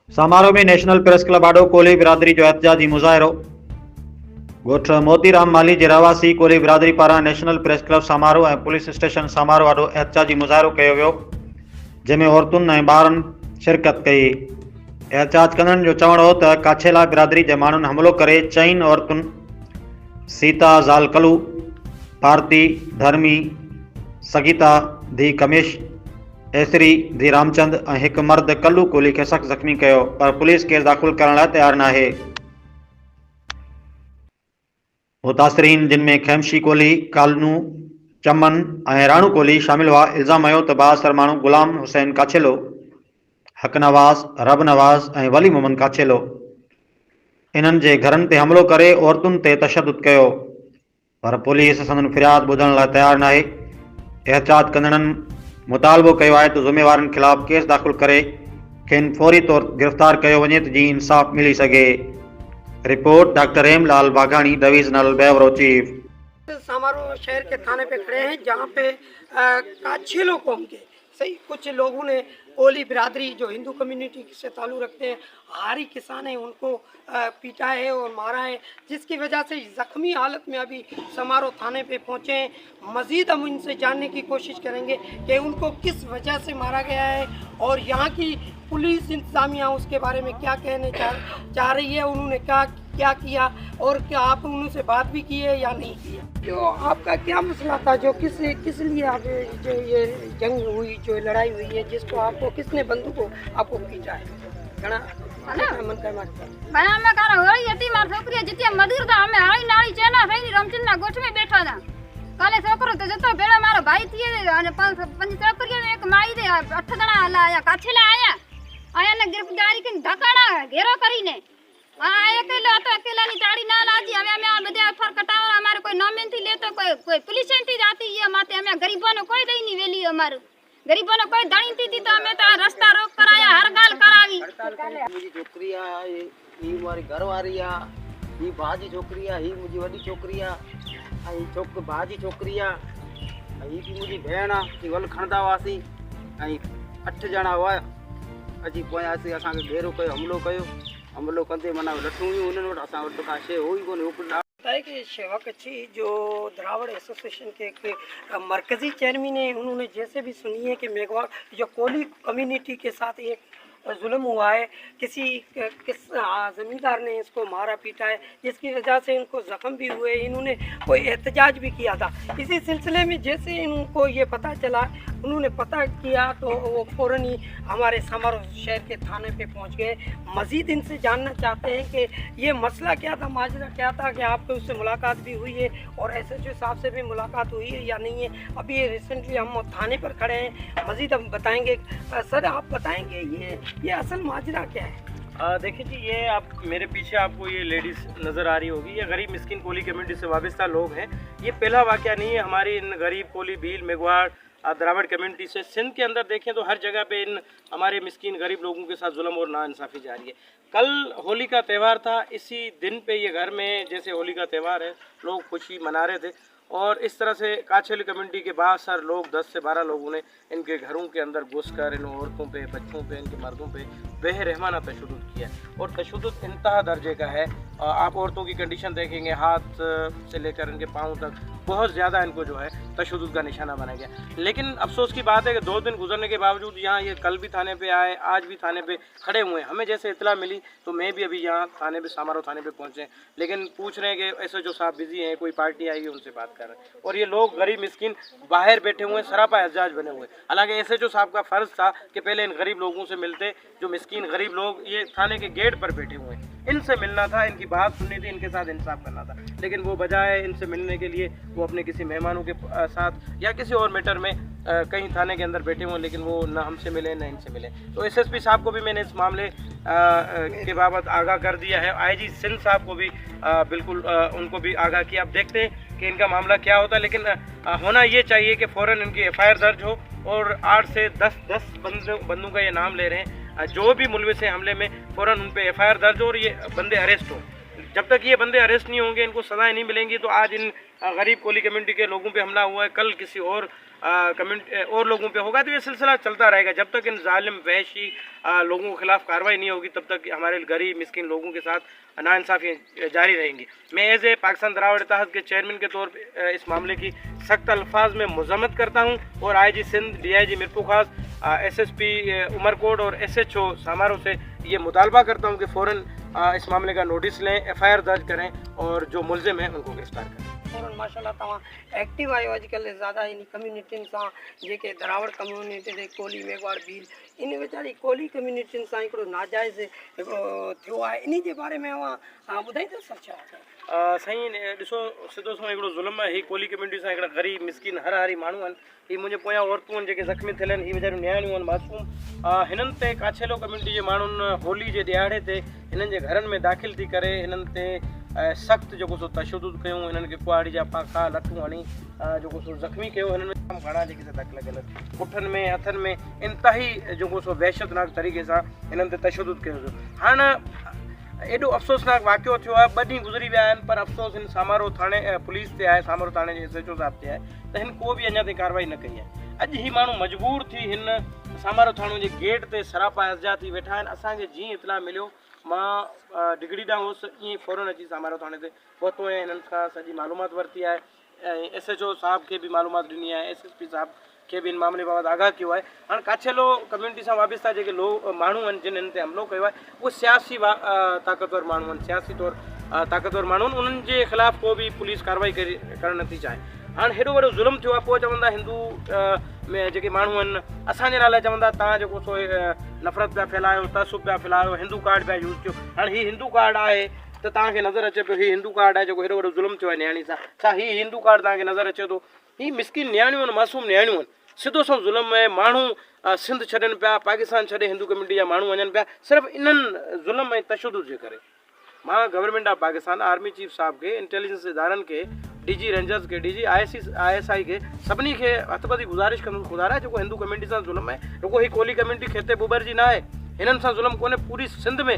समारोह में national press club आडो कोली बिरादरी जो एहतजाजी मुज़ाहिरो। गोठ मोतीराम माली जे रहवासी कोली बिरादरी पारां नेशनल प्रेस क्लब समारोह ऐं पुलिस स्टेशन समारोह आडो एहतजाजी मुज़ाहिरो कयो वियो, जंहिंमें औरतुनि ऐं ॿारनि शिरकत कई। एहतजाज कंदड़नि जो चवणु हो त काछेला बिरादरी जे माण्हुनि हमलो करे 4 औरतुनि सीता ज़ाल कलू, भारती धर्मी, सगीता धी कमेश, ऐसरी धी रामचंद ऐं हिकु मर्द कल्लू कोली खे सख़्तु ज़ख़्मी कयो, पर पुलिस केस दाख़िल करण लाइ तयारु नाहे। मुतासिरीन, जिन में खैमशी कोली, कालनू, चमन ऐं राणू कोली शामिल हुआ, इल्ज़ाम हयो त बाअसर माण्हू गुलाम हुसैन काछेलो, हक नवाज़, रब नवाज़ ऐं वली मोहम्मद काछेलो इन्हनि जे घरनि ते हमलो करे औरतुनि ते तशदुद कयो, पर पुलिस संदनि फ़रियाद ॿुधण लाइ तयारु नाहे। एहतजाज कंदड़नि मुतालबो कयो आहे त ज़िम्मेवारनि ख़िलाफ़ केस दाख़िल करे खेनि फौरी तौर गिरफ़्तार कयो वञे त जीअं इंसाफ़ मिली सघे। Report doctor Hemlal Baghani, divisional bureau chief. समारोह शहर के थाने पे खड़े हैं, जहाँ पे काछेलो कौम के सही कुछ लोगों ने कोली बिरादरी जो हिंदू कम्युनिटी से ताल्लुक़ रखते हैं, हारी किसान है, उनको पीटा है और मारा है, जिसकी वजह से ज़ख्मी हालत में अभी समारोह थाने पे पहुँचे हैं। मज़ीद हम इनसे जानने की कोशिश करेंगे कि उनको किस वजह से मारा गया है और यहाँ की पुलिस इंतज़ामिया उसके बारे में क्या कहने चाह रही है, उन्होंने क्या किया और क्या आप उनसे बात भी की है या नहीं की है। जो आपका क्या मसला था, जो किस लिए आप जो ये जंग हुई, जो लड़ाई हुई है, जिसको आपको किसने बंदूक आपको पीटा है? घना मन का बना में कर होई यती मार छोकरी जिते मधुर था, हमें हाई नाली चेना सही रमचंद ना गोठ में बैठा था। काले छोकरो तो जतो बेड़ा मारो भाई थी ने पंज छोकरी ने एक माई दे 8 जणा आया काछेला आया ने गिरफ्तारी के धकाड़ा घेरो करीने अकेला नी ताड़ी ना लाजी। हमें हमें बदे फर कटावा हमारे कोई नॉमिन थी ले तो कोई पुलिस एंटी जाती है माते हमें गरीबों ने कोई दई नहीं वेली हमारे गरीबों ने कोई दणी थी तो हमें तो रास्ता रोक कराया, हर गाल करावी। मुझी छोकरिया ही मारी घरवारिया ही भाजी छोकरिया ही मुझी वडी छोकरिया आई छोक भाजी छोकरिया ही भी मुझी भेणा ही वल खणदा वासी आई 8 जणा हुआ अजी पोयासी असा के घेरो कयो हमलो कंदे मना लठू उन्हनि वटि असां वटि का शइ हुई कोन्हे। होता है कि शेवा कच्छी जो द्राविड़ एसोसिएशन के एक मरकज़ी चेयरमैन है, उन्होंने जैसे भी सुनी है कि मेघवाल जो कोली कम्युनिटी के साथ एक जुल्म हुआ है, किस ज़मींदार ने इसको मारा पीटा है, जिसकी वजह से इनको ज़ख्म भी हुए, इन्होंने कोई एहतजाज भी किया था। इसी सिलसिले में जैसे इनको ये पता चला, उन्होंने पता किया तो वो फ़ौरन ही हमारे समारोह शहर के थाने पे पहुंच गए। मज़ीद इनसे जानना चाहते हैं कि ये मसला क्या था, माजरा क्या था, कि आपको उससे मुलाकात भी हुई है और SHO साहब से भी मुलाकात हुई है या नहीं है। अभी रिसेंटली हम थाने पर खड़े हैं, मज़ीद हम बताएंगे। सर आप बताएंगे ये असल माजरा क्या है? देखिए जी, ये आप मेरे पीछे आपको ये लेडीज़ नज़र आ रही होगी, ये गरीब मिस्किन कोली कम्युनिटी से वाबस्ता लोग हैं। ये पहला वाक़या नहीं है हमारी इन गरीब कोली भील मेघवाड़ द्राविड़ कम्युनिटी से। सिंध के अंदर देखें तो हर जगह पे इन हमारे मिस्किन गरीब लोगों के साथ जुल्म और नाइंसाफ़ी जारी है। कल होली का त्यौहार था, इसी दिन पे ये घर में जैसे होली का त्यौहार है लोग खुशी मना रहे थे और इस तरह से काछेली कम्युनिटी के बाद सर लोग 10 से 12 लोगों ने इनके घरों के अंदर घुसकर इन औरतों पे, बच्चों पे, इनके मर्दों पे बेरहमाना तशद्दुद किया और तशद्दुद इंतहा दर्जे का है। आप औरतों की कंडीशन देखेंगे, हाथ से लेकर इनके पाँव तक बहुत ज़्यादा इनको जो है तशद्दुद का निशाना बनाया गया। लेकिन अफसोस की बात है कि 2 दिन गुजरने के बावजूद यहाँ ये कल भी थाने पे आए, आज भी थाने पे खड़े हुए हैं। हमें जैसे इतला मिली तो मैं भी अभी यहाँ थाने पे समारोह थाने पे पहुँचे, लेकिन पूछ रहे हैं कि SHO साहब बिजी हैं, कोई पार्टी आई है उनसे बात कर रहे हैं। और ये लोग गरीब मिस्किन बाहर बैठे हुए हैं, सरापा एहतजाज बने हुए। हालांकि SHO साहब का फ़र्ज़ था कि पहले इन गरीब लोगों से मिलते, जो मिस्किन गरीब लोग ये थाने के गेट पर बैठे हुए हैं, इनसे मिलना था, इनकी बात सुननी थी, इनके साथ इंसाफ करना था। लेकिन वो बजाय इनसे मिलने के लिए वो अपने किसी मेहमानों के साथ या किसी और मैटर में कहीं थाने के अंदर बैठे हुए, लेकिन वो ना हमसे मिले ना इनसे मिले। तो SSP साहब को भी मैंने इस मामले के बाबत आगाह कर दिया है। IG सिंध साहब को भी बिल्कुल उनको भी आगाह किया। अब देखते हैं कि इनका मामला क्या होता है, लेकिन होना ये चाहिए कि फ़ौरन इनकी FIR दर्ज हो और 8 से 10 बंदों का ये नाम ले रहे हैं जो भी मुलविस हैं हमले में, फ़ौरन उन पर FIR दर्ज हो और ये बंदे अरेस्ट हो। जब तक ये बंदे अरेस्ट नहीं होंगे, इनको सज़ाएं नहीं मिलेंगी, तो आज इन गरीब कोली कम्युनिटी के लोगों पे हमला हुआ है, कल किसी और कम्युनिटी और लोगों पे होगा, तो ये सिलसिला चलता रहेगा। जब तक इन जालिम वहशी लोगों के खिलाफ कार्रवाई नहीं होगी, तब तक हमारे गरीब मिस्किन लोगों के साथ नाइंसाफ़ी जारी रहेंगी। मैं एज ए पाकिस्तान द्राविड़ इत्तेहाद के चेयरमैन के तौर पर इस मामले की सख्त अल्फाज में मजम्मत करता हूँ और IG सिंध, DIG मिरपुर खास, SSP उमरकोट और SHO समारोह से ये मुतालबा करता हूँ कि फ़ौरन इस मामले का नोटिस लें, FIR दर्ज करें और जो मुलजिम हैं उनको गिरफ्तार करें। फ़ौरन माशाल्लाह तव्हां एक्टिव आहियो अॼुकल्ह ज़्यादा इन कम्युनिटियुनि सां, जेके द्राविड़ कम्युनिटी ते कोली मेघवाड़ भील, इन वीचारी कोली कम्युनिटियुनि सां हिकिड़ो नाजाइज़ हिकिड़ो थियो आहे, इन जे बारे में ॿुधाईंदो सर छा? साईं ॾिसो, सिधो सो हिकिड़ो ज़ुल्म आहे। ही कोली कम्युनिटी सां हिकिड़ा गरीब मिस्किन हर हरी माण्हू आहिनि। ही मुंहिंजे पोयां औरतूं आहिनि जेके ज़ख़्मी थियल आहिनि, ही वीचारियूं नियाणियूं आहिनि मासूम। हिननि ते काछेलो कम्युनिटी जे माण्हुनि होली जे ॾियारे ते हिननि जे घरनि में दाख़िल थी करे हिननि ते सख़्तु जेको सो तशदुद कयूं, हिननि खे कुआड़ी जा पाखा लटूं हणी जेको सो ज़ख़्मी कयो। हिननि में घणा जेके दाख़िल लॻियल आहिनि, पुठनि में हथनि में इंतिहाई जेको सो वहशतनाक तरीक़े सां हिननि ते तशदुद कयो वियो। हाणे एॾो अफ़सोसनाक वाक़ियो थियो आहे, 2 ॾींहं गुज़री विया आहिनि, पर अफ़सोस हिन समारोह थाणे पुलिस ते आहे, समारोह थाणे जे SHO साहिब ते आहे, त हिन को बि अञा ताईं कार्रवाई न कई आहे। अॼु ही माण्हू मजबूर थी हिन समारोह थाणे जे गेट ते सरापा एहतजाज थी वेठा आहिनि। असांखे जीअं इतला मिलियो, मां डिगड़ी ॾांहुं हुउसि, ईअं फ़ौरन अची समारोह थाणे ते पहुतो आहियां। हिननि खां सॼी मालूमात वरिती आहे ऐं SHO साहिब खे बि मालूमात ॾिनी आहे, SSP साहिब खे बि इन मामले बाबति आगाह कयो आहे। हाणे काछेलो कम्युनिटी सां वाबिस्ता जेके माण्हू आहिनि जिन हिन ते हमिलो कयो आहे, उहे सियासी ताक़तवर माण्हू आहिनि, सियासी तौरु ताक़तवर माण्हू आहिनि। उन्हनि जे ख़िलाफ़ु को बि पुलिस कार्रवाई करणु नथी चाहे। हाणे हेॾो वॾो ज़ुल्म थियो आहे, पोइ चवंदा हिंदू में जेके माण्हू आहिनि असांजे नाले चवंदा तव्हां जेको सो नफ़रत पिया फैलायो, तसुब पिया फैलायो, हिंदू कार्ड पिया यूज़ कयो। हाणे हीउ हिंदू कार्ड आहे त तव्हांखे नज़र अचे पियो हीउ हिंदू कार्ड आहे जेको हेॾो वॾो ज़ुल्म थियो आहे नियाणी सां, छा हीउ हिंदू कार्ड तव्हांखे नज़र अचे थो? हीउ मिस्किन नियाणियूं आहिनि, मासूम नियाणियूं आहिनि। सिधो सो ज़ुल्म आहे। माण्हू सिंध छॾनि पिया, पाकिस्तान छॾे हिंदू कम्युनिटी जा माण्हू वञनि पिया सिर्फ़ु इन्हनि ज़ुल्म ऐं तशदुद जे करे। मां government of Pakistan, army chief साहब खे, इंटेलिजेंस इदारनि खे, DG रेंजर्स के, DG ISI के, सभिनी खे हथबदी गुज़ारिश कंदुसि ख़ुदा आहे, जेको हिंदू कम्युनिटी सां ज़ुल्म आहे, रुगो ही कोली कम्युनिटी खेते बुबर जी न आहे, हिननि सां ज़ुल्म कोन्हे। पूरी सिंध में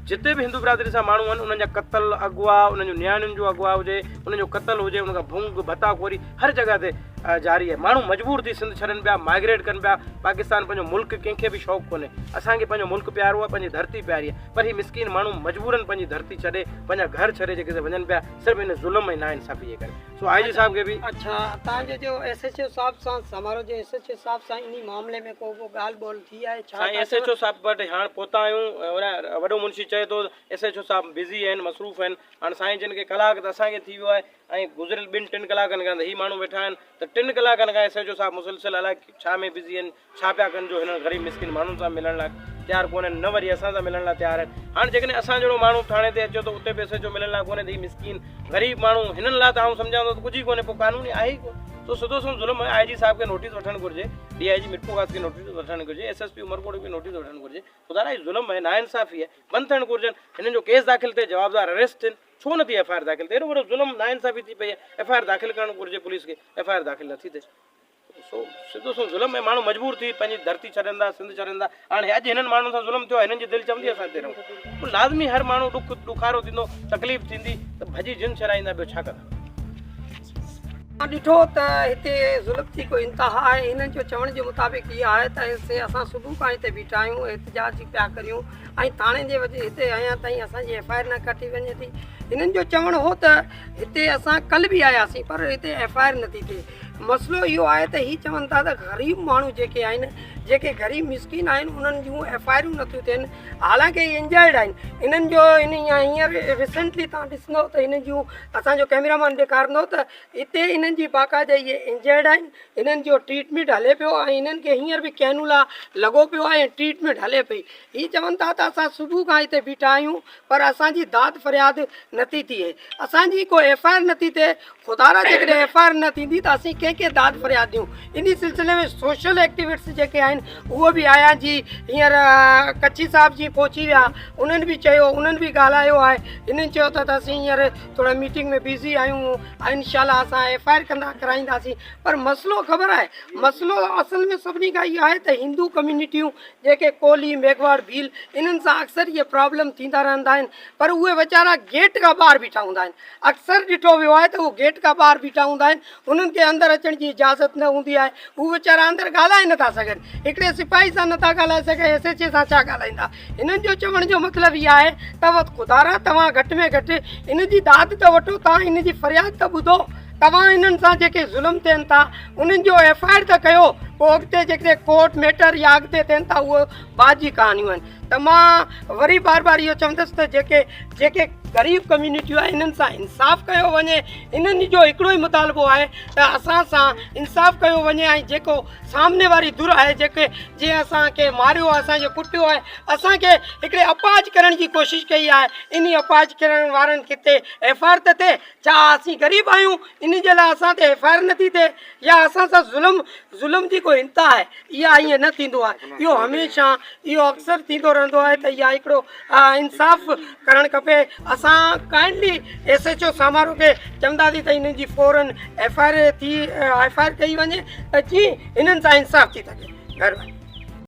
जिते भी हिंदू बिरादरी सां माण्हू आहिनि उन्हनि जा क़त्ल, अगवा, उन्हनि जूं नियाणियुनि जो अगवा हुजे, उन्हनि जो क़त्ल हुजे, उनखां भुंग भताखोरी हर जॻह ते जारी आहे। माण्हू मजबूर थी सिंध छॾनि पिया, माइग्रेट कनि पिया। पाकिस्तान पंहिंजो मुल्क कंहिंखे बि शौक़ु कोन्हे, असांखे पंहिंजो मुल्क प्यारो आहे, पंहिंजी धरती प्यारी आहे, पर हीउ मिस्किन माण्हू मजबूरनि पंहिंजी धरती छॾे, पंहिंजा घर छॾे जेके वञनि पिया सिर्फ़ु इन ज़ुल्म ऐं नाइंसाफ़ी जे करे। सो IG साहब खे बि अच्छा, तव्हांजे जो SHO साहिब सां समारोह जे SHO साहिब सां इन मामले में को ॻाल्हि ॿोल थी आहे छा? साईं SHO साहिब वटि हाणे पहुता आहियूं। वॾो मुंशी चए थो SHO साहिब बिज़ी आहिनि, मसरूफ़ आहिनि। हाणे साईं जिन खे कलाक त असांखे थी वियो आहे ऐं गुज़िरियल 2-3 कलाकनि खां त हीअ माण्हू वेठा आहिनि, त 3 कलाकनि खां SHO साहिब मुसलसिल अलाए छा में बिज़ी आहिनि, छा पिया कनि जो हिन ग़रीब मिस्किन माण्हुनि सां मिलण लाइ तयारु कोन्हनि, न वरी असां सां मिलण लाइ तयारु आहिनि। हाणे जेकॾहिं असां जहिड़ो माण्हू थाणे ते अचे थो उते बि SHO मिलण लाइ कोन्हे, त हीअ मिस्किन ग़रीब माण्हू हिननि लाइ त आउं सम्झां थो त कुझु ई कोन्हे, पोइ कानूनी आहे ई कोन्हे। तो सिधो सो ज़ुल्म आहे। IG साहिब खे नोटिस वठणु घुरिजे, DIG मिरपुर खास खे नोटिस वठणु घुरिजे, SSP उमरकोट खे नोटिस वठणु घुरिजे। ख़ुदा हीउ ज़ुल्म आहे, नाइंसाफ़ी आहे, बंदि थियणु घुरिजनि। हिननि जो केस दाख़िल थिए, जवाबदार अरेस्ट थियनि, छो नथी FIR दाख़िल थिए? एॾो वॾो ज़ुल्म, नाइंसाफ़ी थी पई आहे, FIR दाख़िल करणु घुरिजे पुलिस खे, FIR दाख़िल नथी थिए। सो सिधो सो ज़ुल्म आहे, माण्हू मजबूर थी पंहिंजी धरती छॾंदा, सिंध छॾंदा। हाणे अॼु हिननि माण्हुनि सां ज़ुल्म थियो आहे, हिननि जी दिलि चवंदी असां हिते रहूं। लाज़मी हर माण्हू ॾुखारो थींदो, तकलीफ़ थींदी त भॼी जिन छॾाईंदा, ॿियो छा कंदा? ॾिठो त हिते ज़ुल्म जी कोई इंतिहा आहे। हिननि जो चवण जे मुताबिक़ इहा आहे त असां सुबुह खां हिते बीठा आहियूं, एहतजाज पिया करियूं ऐं थाणे जे हिते अञा ताईं असांजी FIR न कटी वञे थी। हिननि जो चवणु हो त हिते असां कल्ह बि आयासीं पर हिते FIR नथी थिए। मसइलो इहो आहे त हीअ चवनि था त ग़रीब माण्हू जेके आहिनि, जेके ग़रीब मिस्किन आहिनि, उन्हनि जूं FIR नथियूं थियनि, हालांकि इंजर्ड आहिनि। इन्हनि जो हींअर रिसेंटली तव्हां ॾिसंदो त हिन जूं असांजो कैमरामैन ॾेखारींदो त हिते इन्हनि जी बाक़ाइदा इहे इंजर्ड आहिनि, इन्हनि जो ट्रीटमेंट हले पियो ऐं इन्हनि खे हींअर बि कैनुला लॻो पियो आहे ऐं ट्रीटमेंट हले पई। हीअ चवनि था त असां सुबुह खां हिते बीठा आहियूं पर असांजी दाद फ़रियाद नथी थिए, असांजी कोई FIR नथी थिए। ख़ुदा जेकॾहिं FIR न थींदी त असीं कंहिंखे दाद फ़रियाद ॾियूं। इन सिलसिले में सोशल एक्टिविस्ट जेके आहिनि उहो बि आया जी, हींअर कच्छी साहिब जी पहुची विया, उन्हनि बि चयो, उन्हनि बि ॻाल्हायो आहे। इन्हनि चयो त असीं हींअर थोरा मीटिंग में बिज़ी आहियूं ऐं इनशाला असां FIR कराईंदासीं। पर मसइलो ख़बर आहे, मसइलो असल में सभिनी खां इहो आहे त हिंदू कम्युनिटियूं जेके कोली, मेघवाड़, भील, इन्हनि सां अक्सर इहे प्रॉब्लम थींदा रहंदा आहिनि, पर उहे वीचारा गेट खां ॿाहिरि बीठा हूंदा आहिनि। अक्सर ॾिठो वियो आहे त उहे गेट खां ॿाहिरि बीठा हूंदा आहिनि, उन्हनि खे अंदरि अचण जी इजाज़त न हूंदी आहे उहे वीचारा अंदरि ॻाल्हाए नथा सघनि हिकिड़े सिपाही सां नथा ॻाल्हाए सघे SHO सां छा ॻाल्हाईंदा हिननि जो चवण जो मतिलबु इहा आहे त ख़ुदारा तव्हां घटि में घटि इन जी दाद त वठो तव्हां इन जी फ़रियाद त ॿुधो तव्हां इन्हनि सां जेके ज़ुल्म थियनि था उन्हनि जो FIR त कयो पोइ अॻिते जेके कोर्ट मैटर या अॻिते थियनि था उहे बाद जी कहानियूं आहिनि त मां वरी बार बार इहो चवंदुसि त जेके ग़रीब कम्यूनिटियूं आहे इन्हनि सां इंसाफ़ कयो वञे इन्हनि जो हिकिड़ो ई मुतालबो आहे त असां सां इंसाफ़ कयो वञे ऐं जेको सामने वारी धुर आहे जेके जीअं असांखे मारियो आहे असांखे कुटियो आहे असांखे हिकिड़े अपाज करण जी कोशिशि कई आहे इन अपाज करण वारनि किथे FIR त थिए छा असीं ग़रीब आहियूं इन जे लाइ असां ते FIR नथी थिए या असां सां ज़ुल्म जी कोई इंता आहे इहा ईअं न थींदो आहे इहो हमेशह इहो अक्सर थींदो रहंदो आहे त इहा हिकिड़ो इंसाफ़ करणु खपे असां काइंडली SHO समारोह खे चवंदासीं त हिननि जी फ़ौरन FIR कई वञे त जी हिननि सां इंसाफ़ थी सघे।